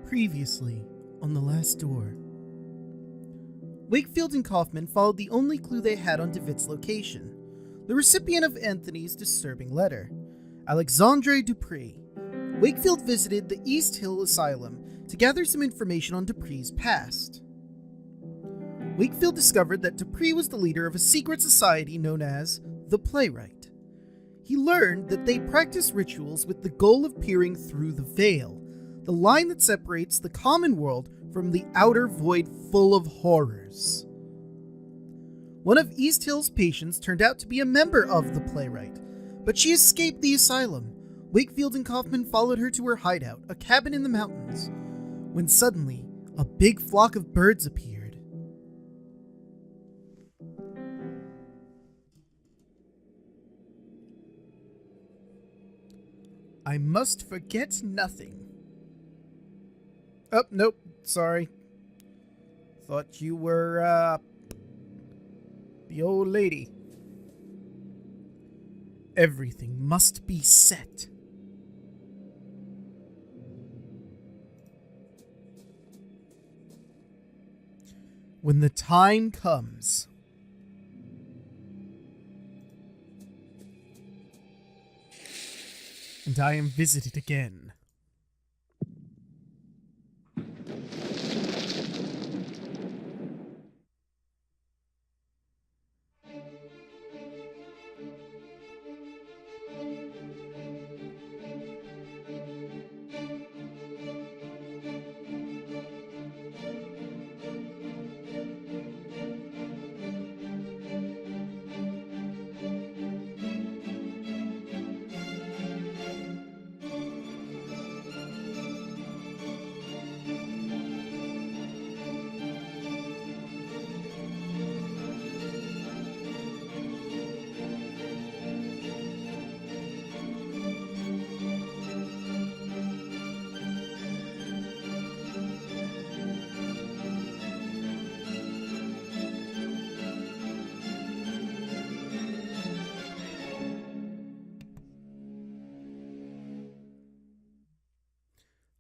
Previously, on the last door. Wakefield and Kaufman followed the only clue they had on DeWitt's location, the recipient of Anthony's disturbing letter, Alexandre Dupree. Wakefield visited the East Hill Asylum to gather some information on Dupree's past. Wakefield discovered that Dupree was the leader of a secret society known as the Playwright. He learned that they practice rituals with the goal of peering through the veil, the line that separates the common world from the outer void full of horrors. One of East Hill's patients turned out to be a member of the Playwright, but she escaped the asylum. Wakefield and Kaufman followed her to her hideout, a cabin in the mountains, when suddenly a big flock of birds appeared. I must forget nothing. Oh, nope, sorry. Thought you were, the old lady. Everything must be set. When the time comes. And I am visited again.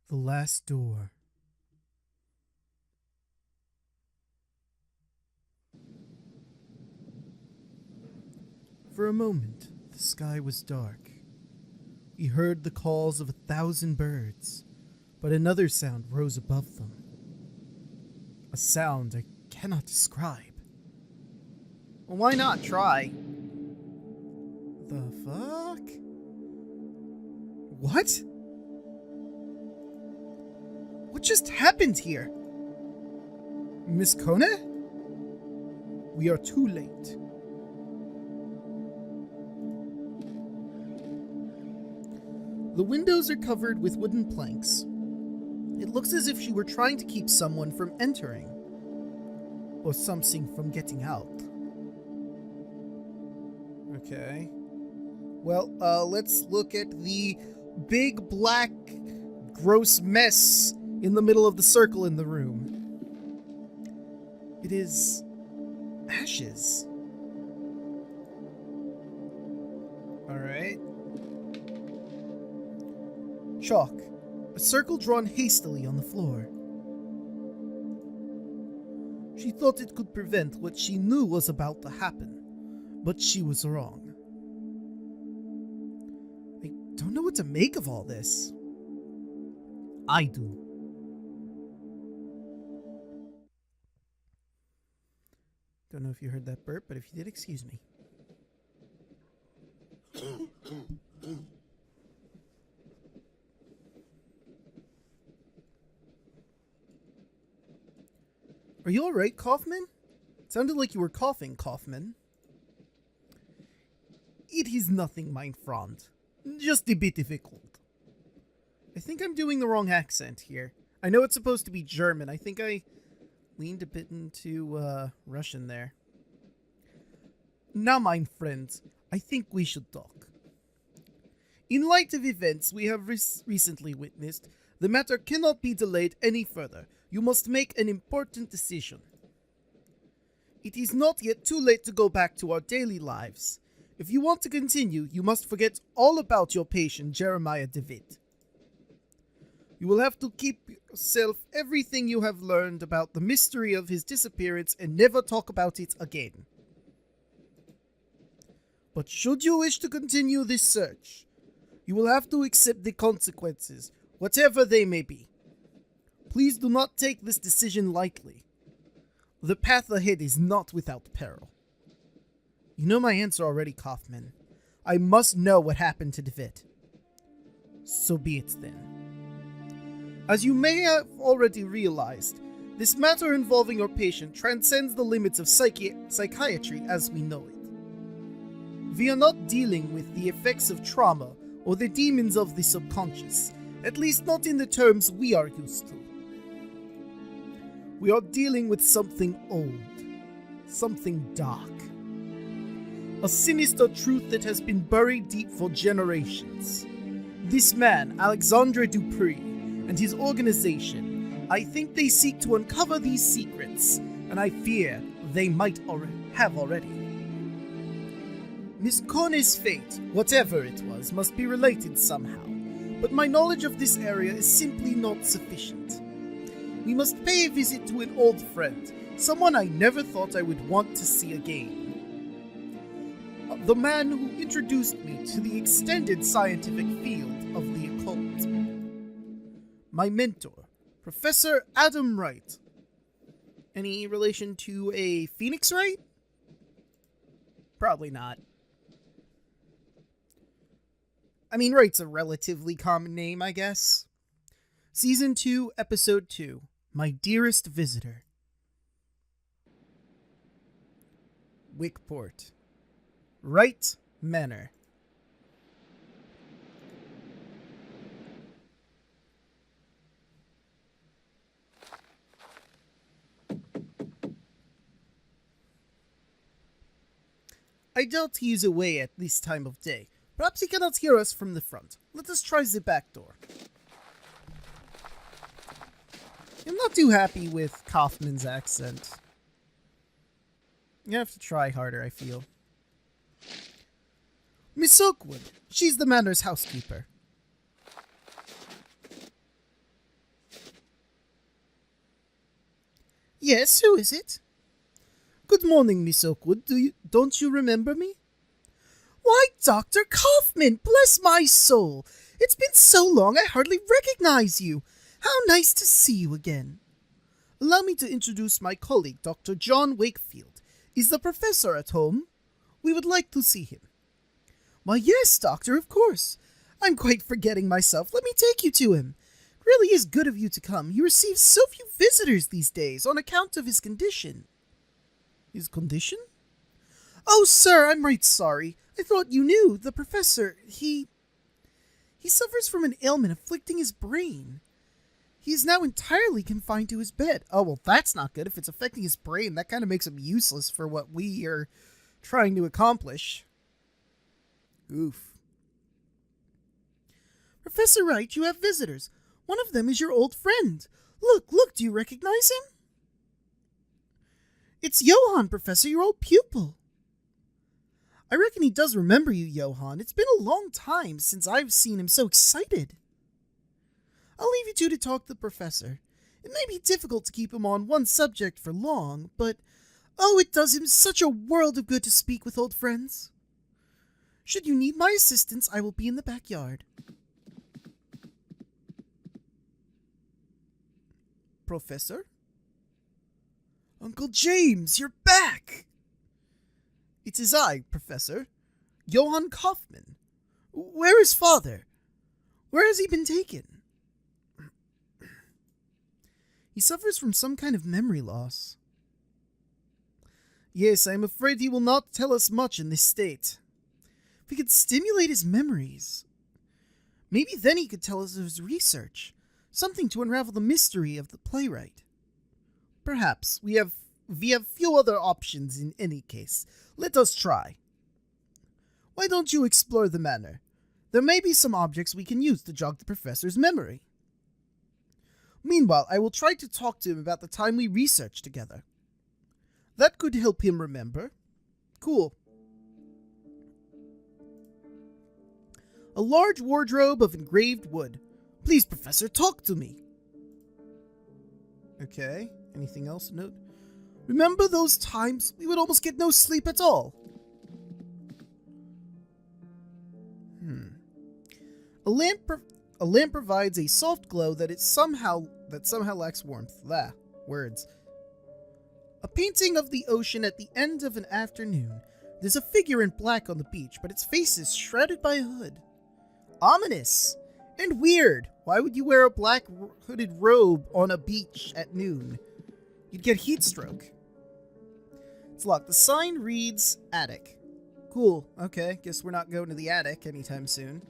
The last door. For a moment, the sky was dark. We heard the calls of 1,000 birds, but another sound rose above them. A sound I cannot describe. Well, why not try? The fuck? What? What just happened here? Miss Kone? We are too late. The windows are covered with wooden planks. It looks as if she were trying to keep someone from entering, or something from getting out. Okay. Well, let's look at the big black gross mess in the middle of the circle in the room. It is ashes. Alright. Chalk. A circle drawn hastily on the floor. She thought it could prevent what she knew was about to happen, but she was wrong. I don't know what to make of all this. I do. Don't know if you heard that burp, but if you did, excuse me. Are you alright, Kaufman? It sounded like you were coughing, Kaufman. It is nothing, mein Freund. Just a bit difficult. I think I'm doing the wrong accent here. I know it's supposed to be German. I think I leaned a bit into Russian there. Now, mein friends, I think we should talk. In light of events we have recently witnessed, the matter cannot be delayed any further. You must make an important decision. It is not yet too late to go back to our daily lives. If you want to continue, you must forget all about your patient, Jeremiah DeWitt. You will have to keep yourself everything you have learned about the mystery of his disappearance and never talk about it again. But should you wish to continue this search, you will have to accept the consequences, whatever they may be. Please do not take this decision lightly. The path ahead is not without peril. You know my answer already, Kaufman. I must know what happened to DeVitt. So be it then. As you may have already realized, this matter involving your patient transcends the limits of psychiatry as we know it. We are not dealing with the effects of trauma or the demons of the subconscious, at least not in the terms we are used to. We are dealing with something old, something dark. A sinister truth that has been buried deep for generations. This man, Alexandre Dupree, and his organization, I think they seek to uncover these secrets, and I fear they might have already. Miss Corney's fate, whatever it was, must be related somehow, but my knowledge of this area is simply not sufficient. We must pay a visit to an old friend, someone I never thought I would want to see again. The man who introduced me to the extended scientific field of the occult. My mentor, Professor Adam Wright. Any relation to a Phoenix Wright? Probably not. I mean, Wright's a relatively common name, I guess. Season 2, Episode 2, My Dearest Visitor. Wickport. Wright Manor. I doubt he is away at this time of day. Perhaps he cannot hear us from the front. Let us try the back door. I'm not too happy with Kaufman's accent. You have to try harder, I feel. Miss Oakwood. She's the Manor's housekeeper. Yes, who is it? Good morning, Miss Oakwood. Don't you remember me? Why, Dr. Kaufman, bless my soul. It's been so long I hardly recognize you. How nice to see you again. Allow me to introduce my colleague, Dr. John Wakefield. Is the professor at home? We would like to see him. Why, yes, doctor, of course. I'm quite forgetting myself. Let me take you to him. It really is good of you to come. He receives so few visitors these days on account of his condition. His condition? Oh, sir, I'm right sorry. I thought you knew. The professor, he suffers from an ailment afflicting his brain. He is now entirely confined to his bed. Oh, well, that's not good. If it's affecting his brain, that kind of makes him useless for what we are trying to accomplish. Oof. Professor Wright, you have visitors. One of them is your old friend. Look, do you recognize him? It's Johan, Professor, your old pupil. I reckon he does remember you, Johan. It's been a long time since I've seen him so excited. I'll leave you two to talk to the professor. It may be difficult to keep him on one subject for long, but oh, it does him such a world of good to speak with old friends. Should you need my assistance, I will be in the backyard. Professor? Uncle James, you're back! It is I, Professor. Johann Kaufman. Where is father? Where has he been taken? He suffers from some kind of memory loss. Yes, I am afraid he will not tell us much in this state. If we could stimulate his memories, maybe then he could tell us of his research, something to unravel the mystery of the Playwright. Perhaps. We have few other options in any case. Let us try. Why don't you explore the manor? There may be some objects we can use to jog the professor's memory. Meanwhile, I will try to talk to him about the time we researched together. That could help him remember. Cool. A large wardrobe of engraved wood. Please, Professor, talk to me. Okay, anything else to note? Remember those times we would almost get no sleep at all? A lamp provides a soft glow that somehow lacks warmth. Words. A painting of the ocean at the end of an afternoon. There's a figure in black on the beach, but its face is shrouded by a hood. Ominous and weird. Why would you wear a black hooded robe on a beach at noon? You'd get heat stroke. It's locked. The sign reads attic. Cool. Okay, guess we're not going to the attic anytime soon.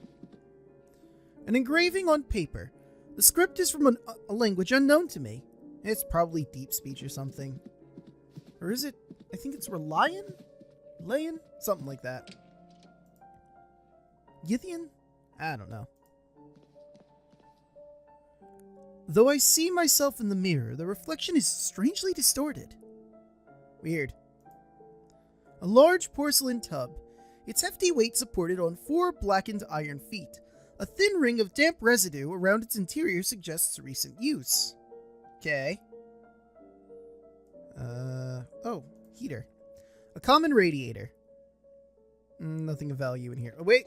An engraving on paper. The script is from a language unknown to me. It's probably deep speech or something. Or is it? I think it's Relian? Layan? Something like that. Yithian? I don't know. Though I see myself in the mirror, the reflection is strangely distorted. Weird. A large porcelain tub. Its hefty weight supported on 4 blackened iron feet. A thin ring of damp residue around its interior suggests recent use. Okay. Oh, heater. A common radiator. Nothing of value in here. Oh, wait.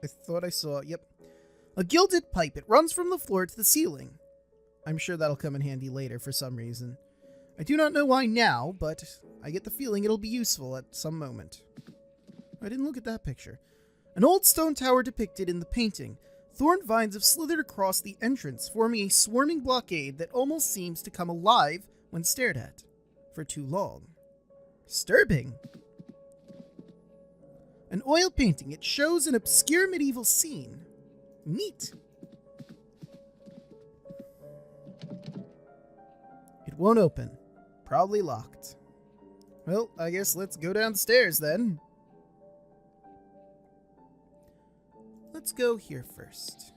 I thought I saw, yep. A gilded pipe. It runs from the floor to the ceiling. I'm sure that'll come in handy later for some reason. I do not know why now, but I get the feeling it'll be useful at some moment. I didn't look at that picture. An old stone tower depicted in the painting. Thorn vines have slithered across the entrance, forming a swarming blockade that almost seems to come alive when stared at. For too long. Disturbing. An oil painting. It shows an obscure medieval scene. Neat. It won't open. Probably locked. Well, I guess let's go downstairs then. Let's go here first.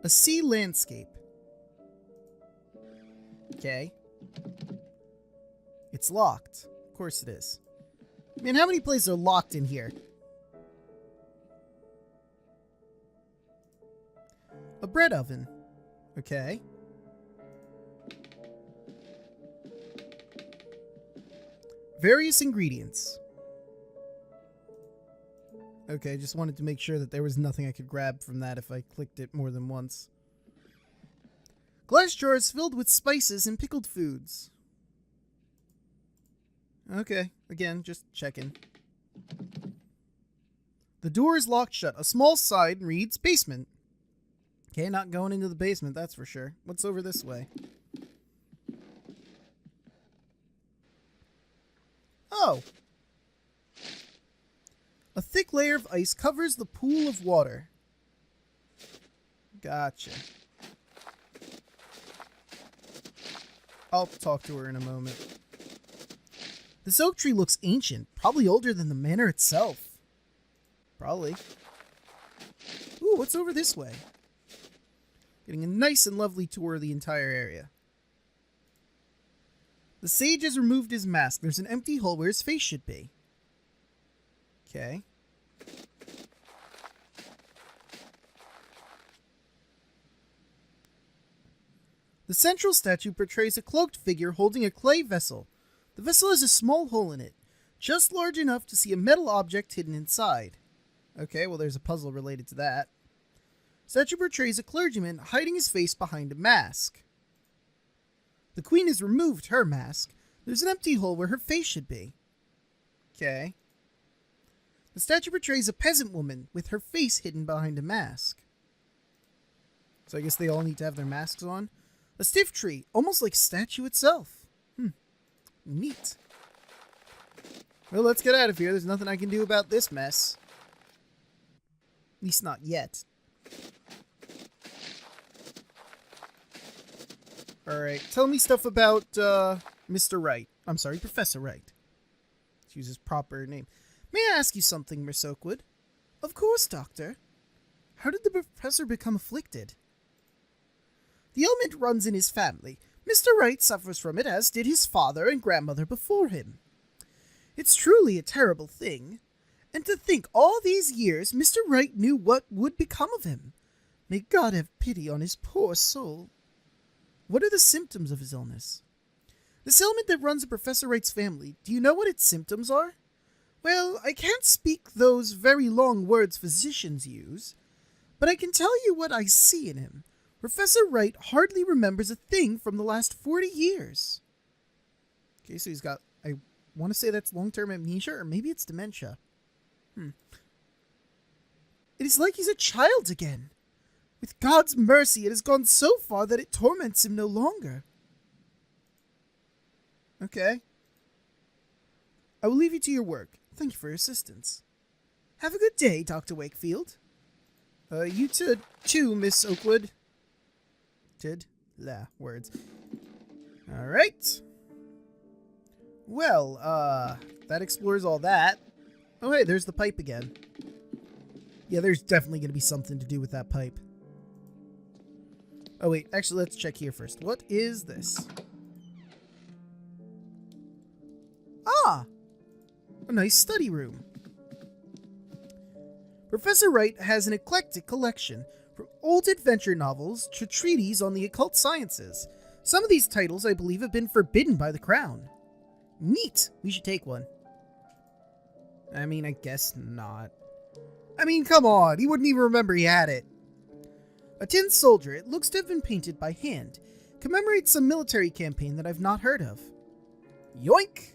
A sea landscape. Okay. It's locked. Of course it is. Man, how many places are locked in here? A bread oven. Okay. Various ingredients. Okay, just wanted to make sure that there was nothing I could grab from that if I clicked it more than once. Glass jars filled with spices and pickled foods. Okay, again, just checking. The door is locked shut. A small sign reads basement. Okay, not going into the basement, that's for sure. What's over this way? Oh! A thick layer of ice covers the pool of water. Gotcha. I'll talk to her in a moment. This oak tree looks ancient, probably older than the manor itself. Probably. Ooh, what's over this way? Getting a nice and lovely tour of the entire area. The sage has removed his mask. There's an empty hole where his face should be. Okay. The central statue portrays a cloaked figure holding a clay vessel. The vessel has a small hole in it, just large enough to see a metal object hidden inside. Okay, well there's a puzzle related to that. Statue portrays a clergyman hiding his face behind a mask. The queen has removed her mask. There's an empty hole where her face should be. Okay. The statue portrays a peasant woman with her face hidden behind a mask. So I guess they all need to have their masks on. A stiff tree, almost like a statue itself. Neat. Well, let's get out of here. There's nothing I can do about this mess. At least not yet. Alright, tell me stuff about, Mr. Wright. I'm sorry, Professor Wright. Let's use his proper name. May I ask you something, Miss Oakwood? Of course, Doctor. How did the professor become afflicted? The ailment runs in his family. Mr. Wright suffers from it, as did his father and grandmother before him. It's truly a terrible thing, and to think all these years Mr. Wright knew what would become of him. May God have pity on his poor soul. What are the symptoms of his illness? This ailment that runs in Professor Wright's family, do you know what its symptoms are? Well, I can't speak those very long words physicians use, but I can tell you what I see in him. Professor Wright hardly remembers a thing from the last 40 years. Okay, so he's got, I want to say that's long-term amnesia, or maybe it's dementia. It is like he's a child again. With God's mercy, it has gone so far that it torments him no longer. Okay. I will leave you to your work. Thank you for your assistance. Have a good day, Dr. Wakefield. You too, Miss Oakwood. Words. Alright. Well, that explores all that. Oh, hey, there's the pipe again. Yeah, there's definitely going to be something to do with that pipe. Oh, wait, actually, let's check here first. What is this? Ah! A nice study room. Professor Wright has an eclectic collection, from old adventure novels to treatises on the occult sciences. Some of these titles, I believe, have been forbidden by the Crown. Neat! We should take one. I mean, I guess not. I mean, come on, he wouldn't even remember he had it. A tin soldier, it looks to have been painted by hand. Commemorates some military campaign that I've not heard of. Yoink!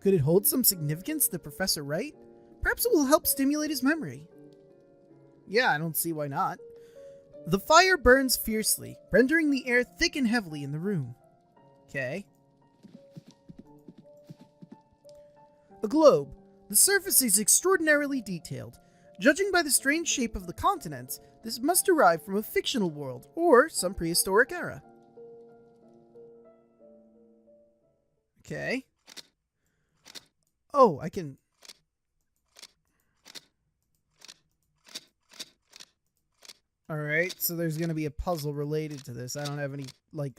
Could it hold some significance to Professor Wright? Perhaps it will help stimulate his memory. Yeah, I don't see why not. The fire burns fiercely, rendering the air thick and heavily in the room. Okay. A globe. The surface is extraordinarily detailed. Judging by the strange shape of the continents, this must derive from a fictional world or some prehistoric era. Okay. Oh, I can... Alright, so there's going to be a puzzle related to this. I don't have any,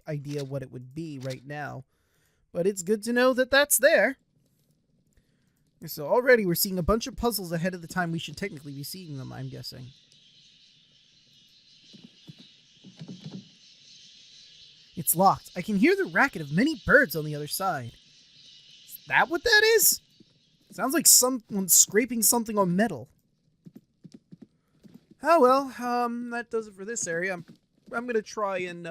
idea what it would be right now. But it's good to know that that's there. So already we're seeing a bunch of puzzles ahead of the time we should technically be seeing them, I'm guessing. It's locked. I can hear the racket of many birds on the other side. Is that what that is? Sounds like someone scraping something on metal. Oh well, that does it for this area. I'm gonna try and,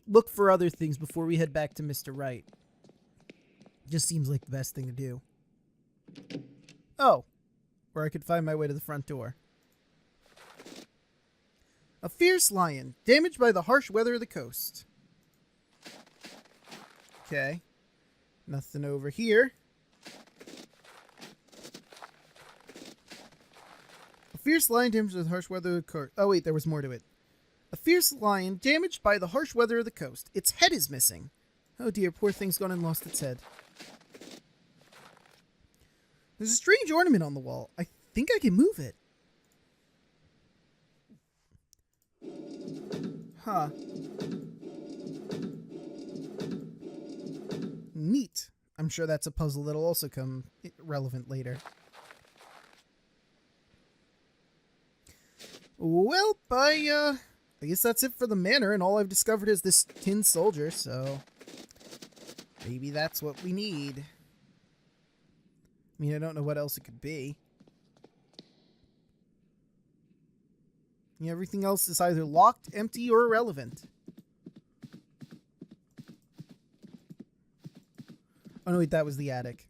look for other things before we head back to Mr. Wright. Just seems like the best thing to do. Oh, where I could find my way to the front door. A fierce lion, damaged by the harsh weather of the coast. Okay. Nothing over here. A fierce lion damaged by the harsh weather of the coast. Oh wait, there was more to it. A fierce lion damaged by the harsh weather of the coast. Its head is missing. Oh dear, poor thing's gone and lost its head. There's a strange ornament on the wall. I think I can move it. Huh. Neat. I'm sure that's a puzzle that'll also come relevant later. Well, I guess that's it for the manor, and all I've discovered is this tin soldier, so maybe that's what we need. I mean, I don't know what else it could be. Everything else is either locked, empty, or irrelevant. Oh no, wait, that was the attic.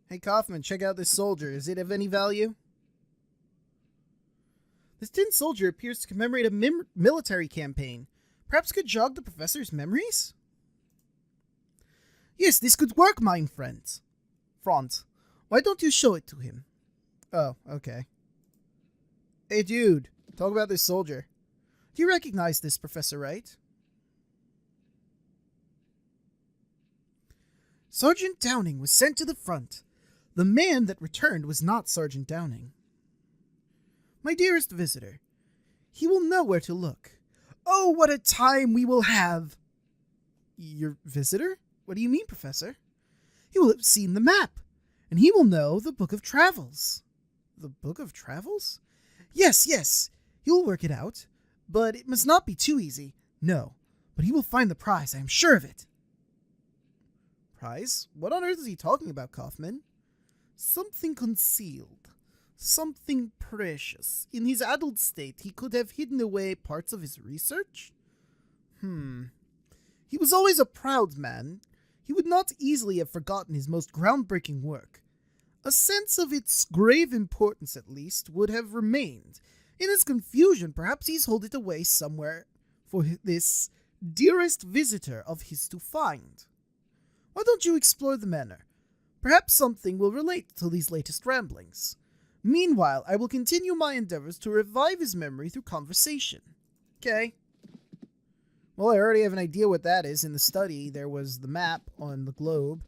Hey Kaufman, check out this soldier. Is it of any value? This tin soldier appears to commemorate a military campaign. Perhaps could jog the professor's memories? Yes, this could work, mein friend. Franz, why don't you show it to him? Oh, okay. Hey, dude, talk about this soldier. Do you recognize this, Professor Wright? Sergeant Downing was sent to the front. The man that returned was not Sergeant Downing. My dearest visitor, he will know where to look. Oh, what a time we will have! Your visitor? What do you mean, Professor? He will have seen the map, and he will know the Book of Travels. The Book of Travels? Yes, yes, he will work it out, but it must not be too easy. No, but he will find the prize, I am sure of it. Prize? What on earth is he talking about, Kaufman? Something concealed. Something precious. In his adult state, he could have hidden away parts of his research? He was always a proud man. He would not easily have forgotten his most groundbreaking work. A sense of its grave importance, at least, would have remained. In his confusion, perhaps he's hid it away somewhere for this dearest visitor of his to find. Why don't you explore the manor? Perhaps something will relate to these latest ramblings. Meanwhile, I will continue my endeavors to revive his memory through conversation. Okay. Well, I already have an idea what that is. In the study, there was the map on the globe.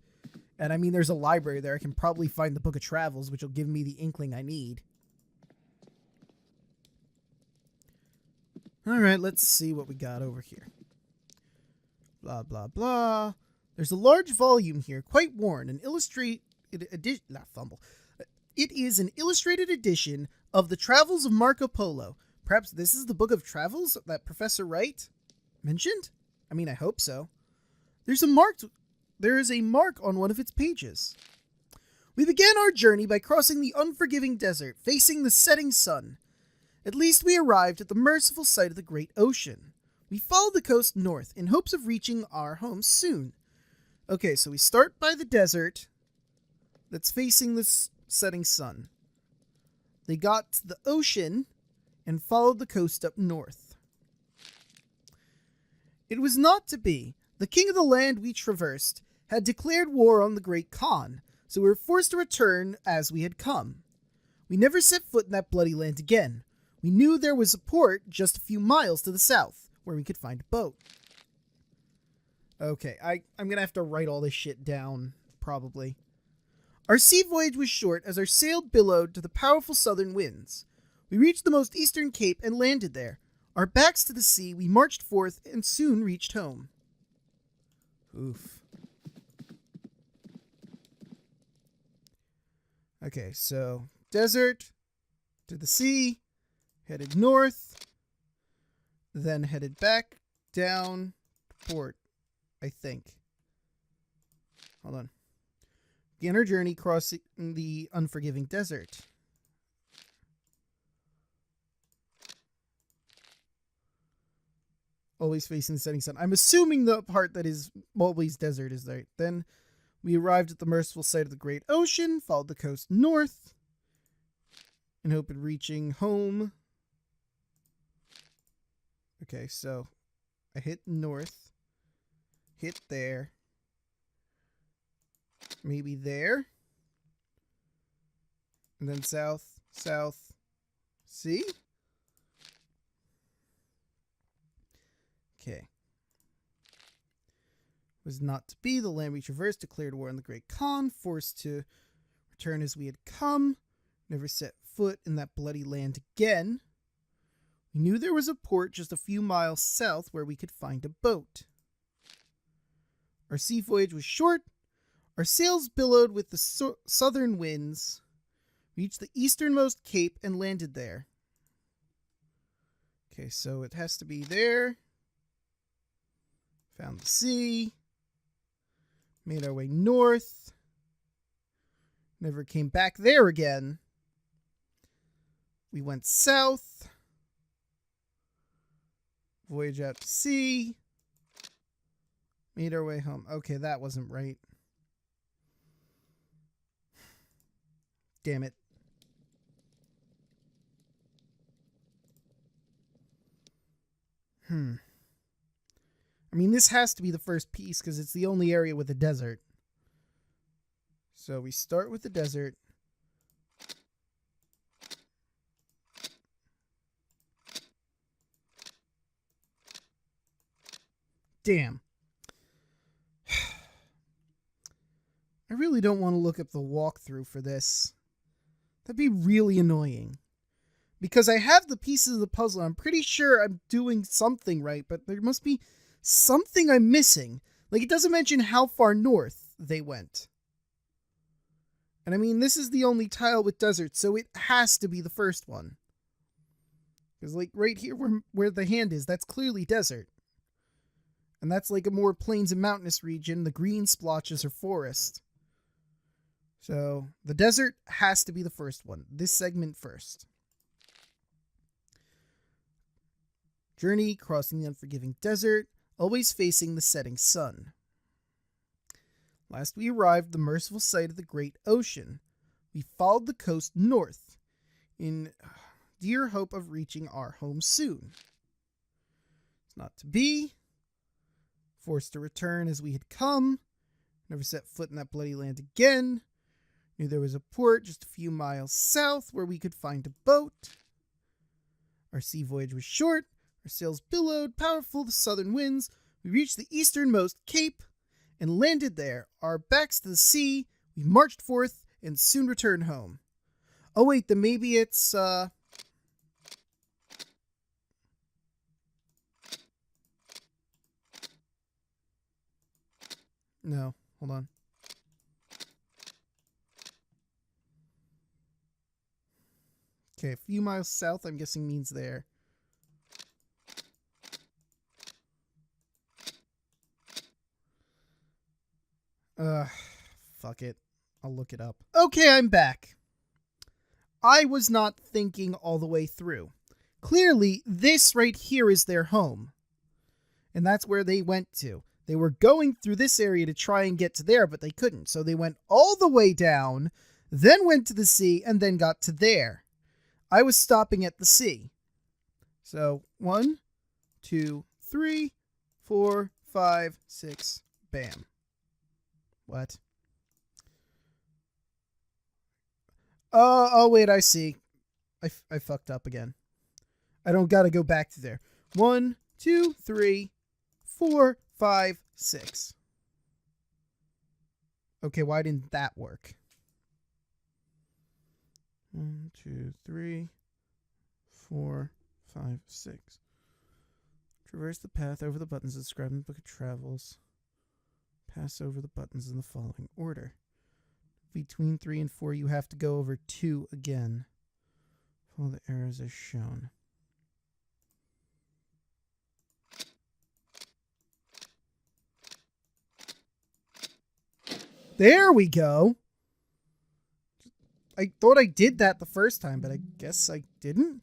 And I mean, there's a library there. I can probably find the Book of Travels, which will give me the inkling I need. Alright, let's see what we got over here. Blah, blah, blah. There's a large volume here, quite worn, an illustrated edition. It is an illustrated edition of the Travels of Marco Polo. Perhaps this is the Book of Travels that Professor Wright mentioned? I mean, I hope so. There is a mark on one of its pages. We began our journey by crossing the unforgiving desert, facing the setting sun. At least we arrived at the merciful sight of the great ocean. We followed the coast north in hopes of reaching our home soon. Okay, so we start by the desert that's facing the setting sun. They got to the ocean and followed the coast up north. It was not to be. The king of the land we traversed had declared war on the Great Khan, so we were forced to return as we had come. We never set foot in that bloody land again. We knew there was a port just a few miles to the south, where we could find a boat. Okay, I'm gonna have to write all this shit down, probably. Our sea voyage was short as our sail billowed to the powerful southern winds. We reached the most eastern cape and landed there. Our backs to the sea, we marched forth and soon reached home. Oof. Okay, so desert to the sea, headed north, then headed back down to port, I think. Hold on. Began our journey crossing the unforgiving desert. Always facing the setting sun. I'm assuming the part that is always desert is right. Then we arrived at the merciful sight of the great ocean, followed the coast north, in hope of reaching home. Okay, so I hit north, hit there, maybe there, and then south, south, see? Okay. Was not to be. The land we traversed declared war on the Great Khan, forced to return as we had come, never set foot in that bloody land again. We knew there was a port just a few miles south where we could find a boat. Our sea voyage was short. Our sails billowed with the southern winds, reached the easternmost cape and landed there. Okay, so it has to be there. Found the sea. Made our way north. Never came back there again. We went south. Voyage out to sea. Made our way home. Okay, that wasn't right. Damn it. I mean, this has to be the first piece because it's the only area with a desert. So we start with the desert. Damn. I really don't want to look up the walkthrough for this. That'd be really annoying. Because I have the pieces of the puzzle. I'm pretty sure I'm doing something right, but there must be something I'm missing. Like, it doesn't mention how far north they went. And I mean, this is the only tile with desert, so it has to be the first one. Because, like, right here where the hand is, that's clearly desert. And that's like a more plains and mountainous region. The green splotches are forest. So, the desert has to be the first one. This segment first. Journey crossing the unforgiving desert, always facing the setting sun. Last we arrived the merciful sight of the great ocean. We followed the coast north, in dear hope of reaching our home soon. It's not to be. Forced to return as we had come. Never set foot in that bloody land again. Knew there was a port just a few miles south where we could find a boat. Our sea voyage was short. Our sails billowed, powerful the southern winds. We reached the easternmost cape and landed there. Our backs to the sea, we marched forth and soon returned home. Oh wait, then maybe it's, No, hold on. Okay, a few miles south, I'm guessing means there. Fuck it. I'll look it up. Okay, I'm back. I was not thinking all the way through. Clearly, this right here is their home. And that's where they went to. They were going through this area to try and get to there, but they couldn't. So they went all the way down, then went to the sea, and then got to there. I was stopping at the sea. So 1, 2, 3, 4, 5, 6, bam. What? Oh, wait, I see. I fucked up again. I don't gotta go back to there. 1, 2, 3, 4, 5, 6. Okay, why didn't that work? 1, 2, 3, 4, 5, 6. Traverse the path over the buttons described in the Book of Travels. Pass over the buttons in the following order. Between 3 and 4, you have to go over 2 again. Follow the arrows as shown. There we go. I thought I did that the first time, but I guess I didn't.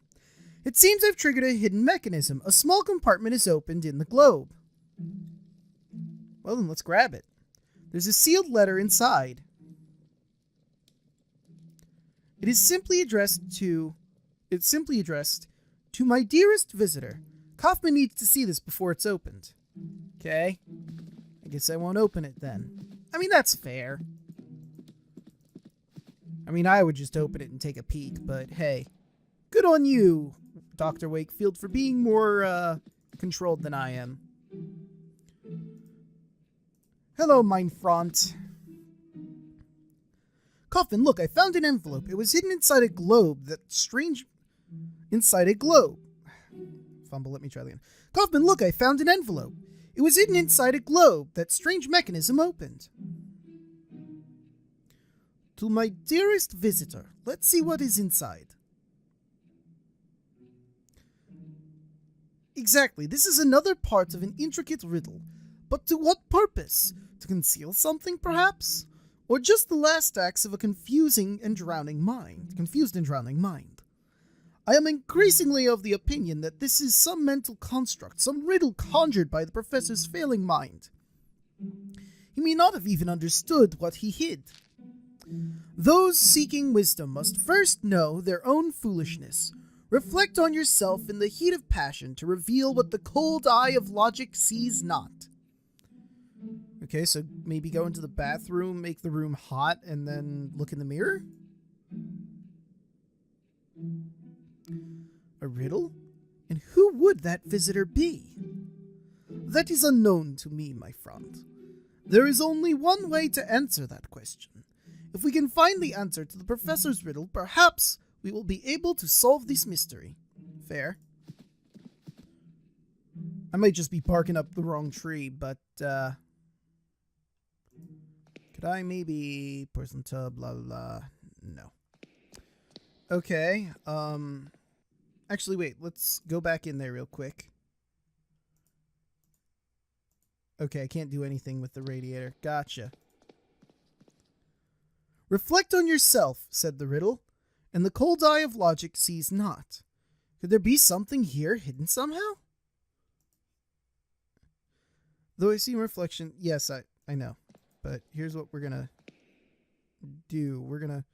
It seems I've triggered a hidden mechanism. A small compartment is opened in the globe. Well, then let's grab it. There's a sealed letter inside. It's simply addressed to my dearest visitor. Kaufman needs to see this before it's opened. Okay. I guess I won't open it then. I mean, that's fair. I mean, I would just open it and take a peek, but hey. Good on you, Dr. Wakefield, for being more, controlled than I am. Hello, mein Freund. Kaufman, look, I found an envelope. It was hidden inside a globe. Inside a globe. Fumble, let me try that again. Kaufman, look, I found an envelope. It was hidden inside a globe. That strange mechanism opened. To my dearest visitor, let's see what is inside. Exactly, this is another part of an intricate riddle. But to what purpose? To conceal something, perhaps? Or just the last acts of a confused and drowning mind? I am increasingly of the opinion that this is some mental construct, some riddle conjured by the professor's failing mind. He may not have even understood what he hid. Those seeking wisdom must first know their own foolishness. Reflect on yourself in the heat of passion to reveal what the cold eye of logic sees not. Okay, so maybe go into the bathroom, make the room hot, and then look in the mirror? A riddle? And who would that visitor be? That is unknown to me, my friend. There is only one way to answer that question. If we can find the answer to the professor's riddle, perhaps we will be able to solve this mystery. Fair. I might just be barking up the wrong tree, but, could I maybe... Porcelain tub, blah, blah, blah. No. Okay, actually, wait, let's go back in there real quick. Okay, I can't do anything with the radiator. Gotcha. Reflect on yourself, said the riddle, and the cold eye of logic sees not. Could there be something here hidden somehow? Though I see reflection, yes, I know. But here's what we're gonna do. We're gonna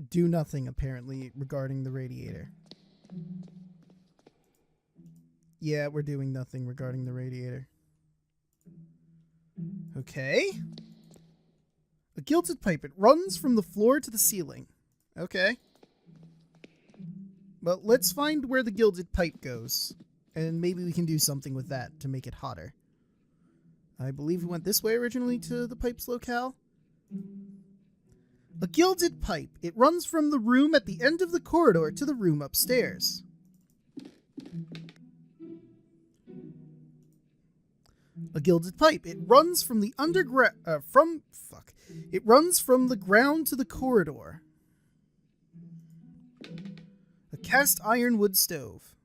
do nothing, apparently, regarding the radiator. Yeah, we're doing nothing regarding the radiator. Okay. A gilded pipe. It runs from the floor to the ceiling. Okay. But let's find where the gilded pipe goes. And maybe we can do something with that to make it hotter. I believe we went this way originally to the pipe's locale. A gilded pipe. It runs from the room at the end of the corridor to the room upstairs. A gilded pipe. It runs from the underground... It runs from the ground to the corridor. A cast iron wood stove.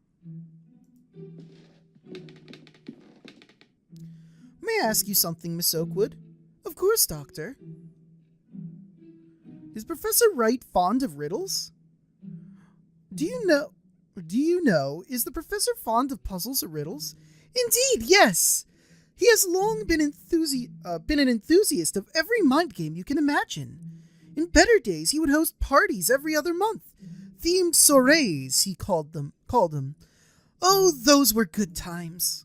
May I ask you something, Miss Oakwood? Of course, Doctor. Is Professor Wright fond of riddles? Do you know, is the professor fond of puzzles or riddles? Indeed, yes! He has long been an enthusiast of every mind game you can imagine. In better days, he would host parties every other month. Themed soirees, he called them. Oh, those were good times.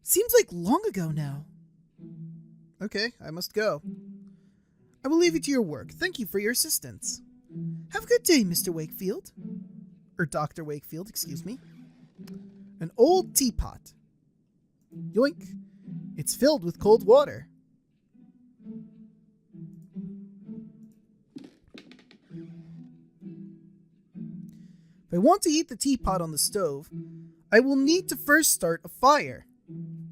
Seems like long ago now. Okay, I must go. I will leave you to your work. Thank you for your assistance. Have a good day, Mr. Wakefield. Or Dr. Wakefield, excuse me. An old teapot. Yoink. It's filled with cold water. If I want to heat the teapot on the stove, I will need to first start a fire.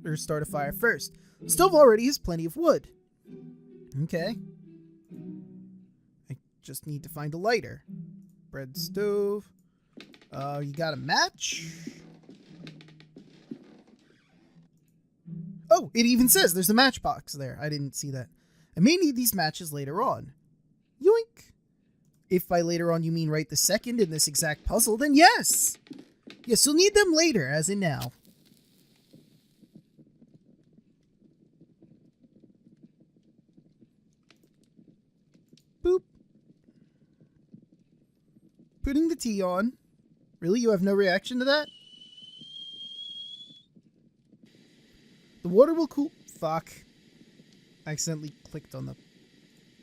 Or start a fire first. The stove already has plenty of wood. Okay. I just need to find a lighter. Bread stove. You got a match? Oh, it even says there's a matchbox there. I didn't see that. I may need these matches later on. Yoink. If by later on you mean right this second in this exact puzzle, then yes! Yes, you'll need them later, as in now. Boop. Putting the tea on. Really? You have no reaction to that? The water will cool... Fuck. I accidentally clicked on the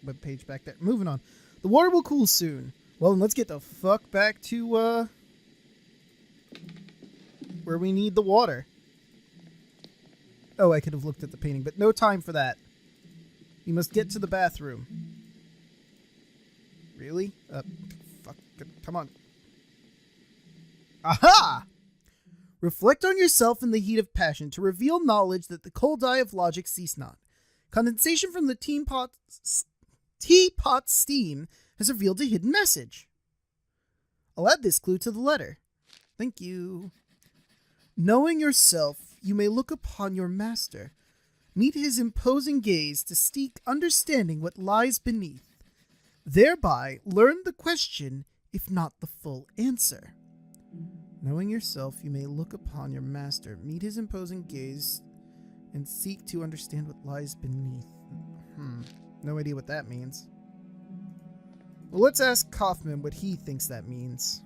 webpage back there. Moving on. The water will cool soon. Well, then let's get the fuck back to, where we need the water. Oh, I could have looked at the painting, but no time for that. We must get to the bathroom. Really? Fuck. Come on. Aha! Reflect on yourself in the heat of passion to reveal knowledge that the cold eye of logic sees not. Condensation from the teapot's steam has revealed a hidden message. I'll add this clue to the letter. Thank you. Knowing yourself, you may look upon your master. Meet his imposing gaze to seek understanding what lies beneath. Thereby, learn the question, if not the full answer. Knowing yourself, you may look upon your master, meet his imposing gaze, and seek to understand what lies beneath. No idea what that means. Well, let's ask Kaufman what he thinks that means.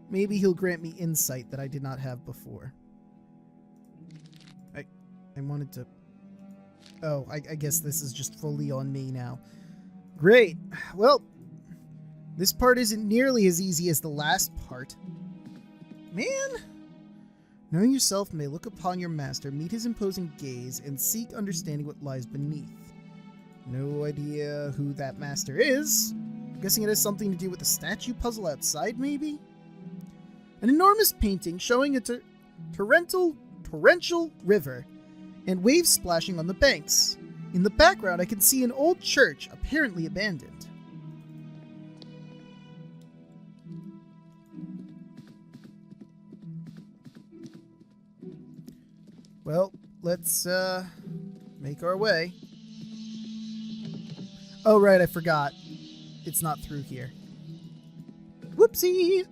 Maybe he'll grant me insight that I did not have before. I wanted to... Oh, I guess this is just fully on me now. Great. Well, this part isn't nearly as easy as the last part. Man! Knowing yourself may look upon your master, meet his imposing gaze, and seek understanding what lies beneath. No idea who that master is. I'm guessing it has something to do with the statue puzzle outside, maybe? An enormous painting showing a torrential river and waves splashing on the banks. In the background, I can see an old church, apparently abandoned. Well, let's make our way. Oh, right, I forgot. It's not through here. Whoopsie!